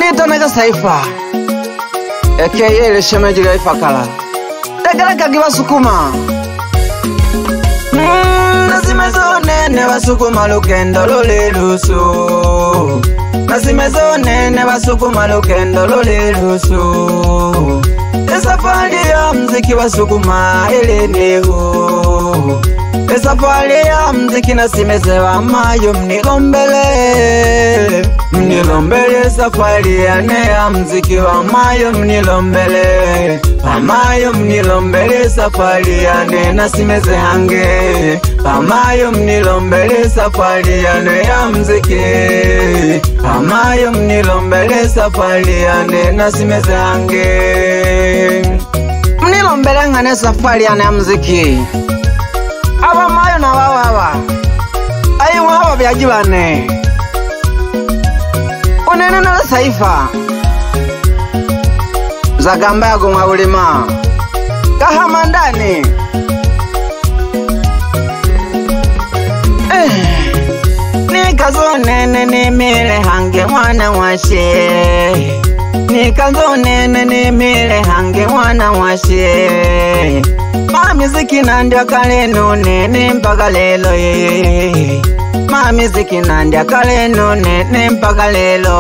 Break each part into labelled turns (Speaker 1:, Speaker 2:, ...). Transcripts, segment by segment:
Speaker 1: Nitonaga Saifa aka ile shemeji la Ifakala Tegala kagiwa sukuma Nasimezone ne basukuma lukendo lulilusu Nasimezone ne basukuma lukendo lulilusu Esafari ya mziki wa sukuma ile nihu Esafari ya mziki nasimezewa mayo mnilombele Mnilombele safari ya ne ya mziki wa mayo mnilombele Amayo mnilombele safari ya ne nasimeze hange Amayo mnilombele safari ya ne ya mziki Amayo mnilombele safari ya ne nasimeze hange Mnilombele ngane safari ya ne ya mziki Aba mayo na wawawa Ayi wawa biajibane Unene na Saifa Zagamba ya gumwa ulima Kahama ndani Nikazo nene ni mile hange mwana washe Nikazo nene ni mile hange mwana washe Mamiziki nandia kale nune mpaka lelo ye Mamiziki nandia kale nune mpaka lelo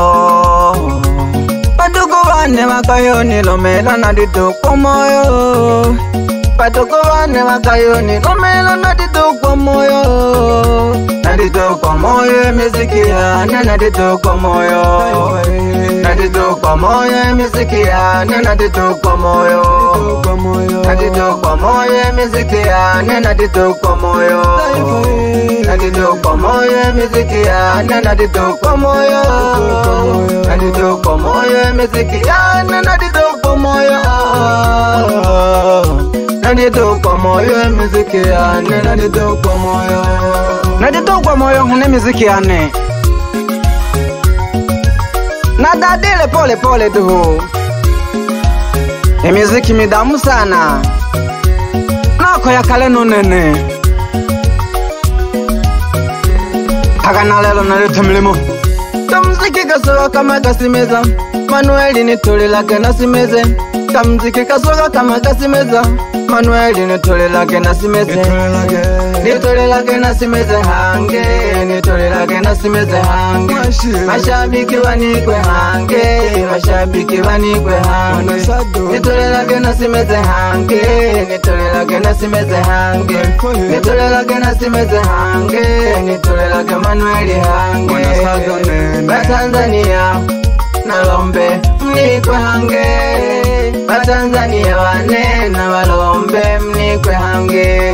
Speaker 1: Patuko wane wakayo nilomela na ditu kwa moyo Patuko wane wakayo nilomela na ditu kwa moyo Naditu kwa moyo miziki ya naditu kwa moyo Naditu kwa moyo miziki ya naditu kwa moyo Naditu kwa moyo miziki ya naditu kwa moyo Naditu kwa moyo miziki ya naditu kwa moyo Naditu kwa moyo miziki ya naditu kwa moyo Naditu kwa moyo miziki ya naditu kwa moyo Naditu kwa moyo hune miziki ya ne Nadadile pole pole tu Miziki midamu sana Nako ya kale nunene Hagana lelo nalete mlimo Kamziki kasoga kama kasimeza Manueli nitole lake nasimeze Kamziki kasoga kama kasimeza Manueli nitole lake nasimeze Nitole lake nasimeze hange Nitole lake nasimeze hange Mashabiki wanikwe hange Mashabiki wanikwe hange Nitole lake nasimeze hange Nitole lake nasimeze hange Nitole lake nasimeze hange Nitole lake Manueli hange Batanzania nalombe mnikwe hange Batanzania wane na walombe mnikwe hange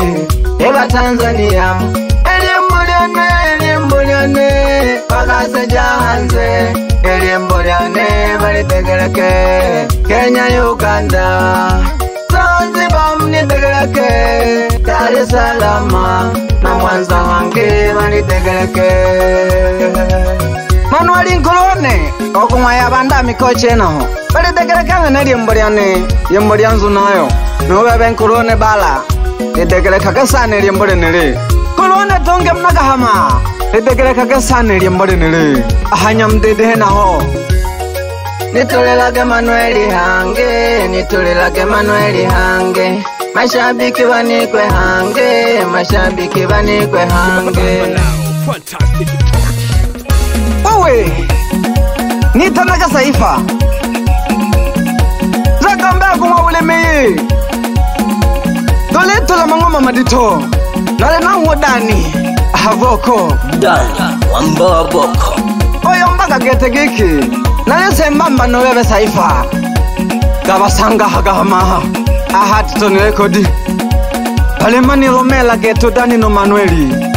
Speaker 1: Eba Tanzania Elimbuliane Wakase jahanze Elimbuliane Balitegeleke Kenya Uganda Zanzibar mnitegeleke Dar es Salaam Na Mwanza hange Balitegeleke Manueli Nkolone Okuma ya banda mikoche naho Balitegeleke ngene elimbuliane Yembulianzu nayo Nubebe Nkolone bala Lidegeleka kasane liembole nili Kolone tonge mnagahama Lidegeleka kasane liembole nili Ahanya mdedehe na ho Nitolelage Manueli hange Nitolelage Manueli hange Mashabiki wanikwe hange Mashabiki wanikwe hange Owe Nitonaga Saifa Zagamba kuma ulemi Toleto la mangoma madito Nale na uodani Havoko
Speaker 2: Dani Wamba Boko
Speaker 1: Oyo mbaga gete giki Nale sembamba nowewe Saifa Gabasanga hagahamaha Ahati toni rekodi Palemani lomela geto Dani no Manueli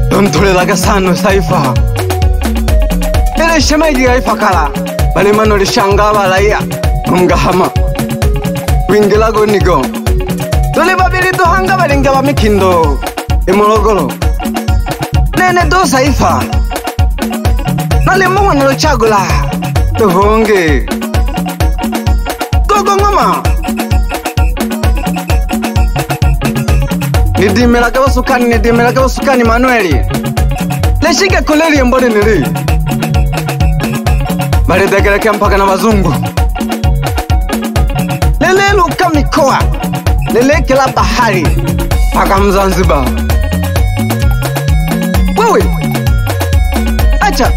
Speaker 1: Dontole laga sano Saifa Ele shemeji ya Ifakala Balimano lishanga balaya Mungahama Wingilago nigo Tuli babili tuhanga balinga bamikindo Imologolo nene dosa ifa nale mungu nalochagula tuhonge gogo ngoma nidimela ke usukani Manueli leshike kuleli mbole nili balidegeleke mpaka na wazungu lele luka mikoa lele kila bahari paka Mzanzibar. Wewe acha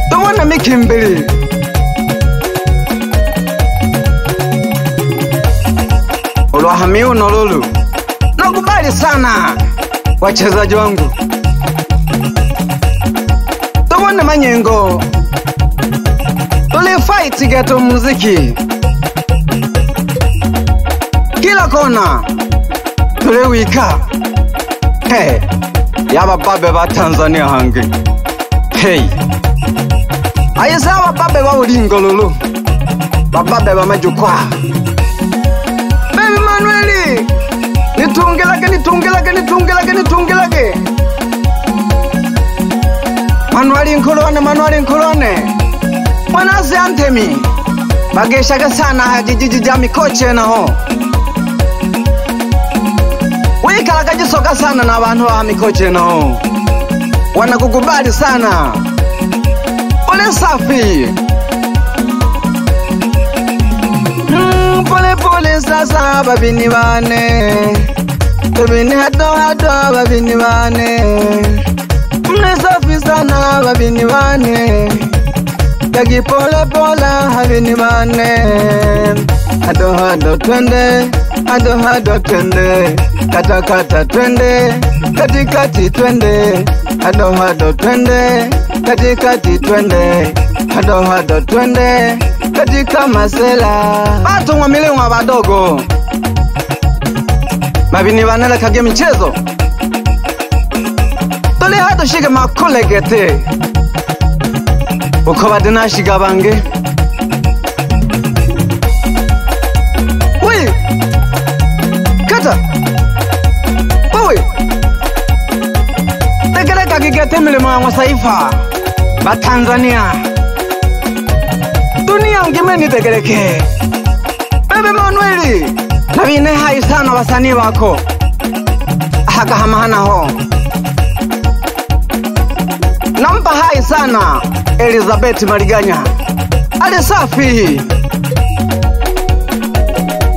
Speaker 1: tuwana mikimbili ulwahamiu nololu. Nakubali sana wachezaji wangu tuwana manyengo tulifight geto muziki kila kona tulewika. Hey, yaba babe ba Tanzania hangi. Hey, ayesa babe ba ulingololo babe ba majukwa. Baby Manueli nitungelake Manueli nkolone mwanase antemi bageshaka sana hajijiji jami koche naho wikala kajisoka sana na abantu wa mikoche naho wanakukubali sana ole safi. Pole sasa babini hado babini bane mne safi sana babini bane yagi pole habini bane hado twende kata twende katikati twende hado twende katikati twende hado twende katika masela watu mwamilingwa wadogo mabini banele kage michezo tole hado shige makulegete uko badina shiga bange. Wewe kata wewe tegele kagigete milima wa saifa ba Tanzania dunia ngimeni tegeleke. Baby Manueli nabine hai sana wasanii wako haka hamahana ho nampa hai sana Elizabeth Mariganya ale safi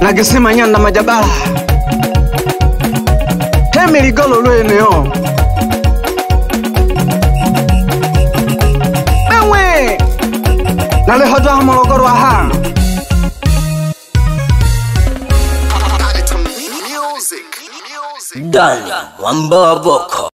Speaker 1: na Gisima Nyanda Majabala Emily Golo lweneo ewe nale hodo hamologoro aha
Speaker 2: Dani Wamboboko.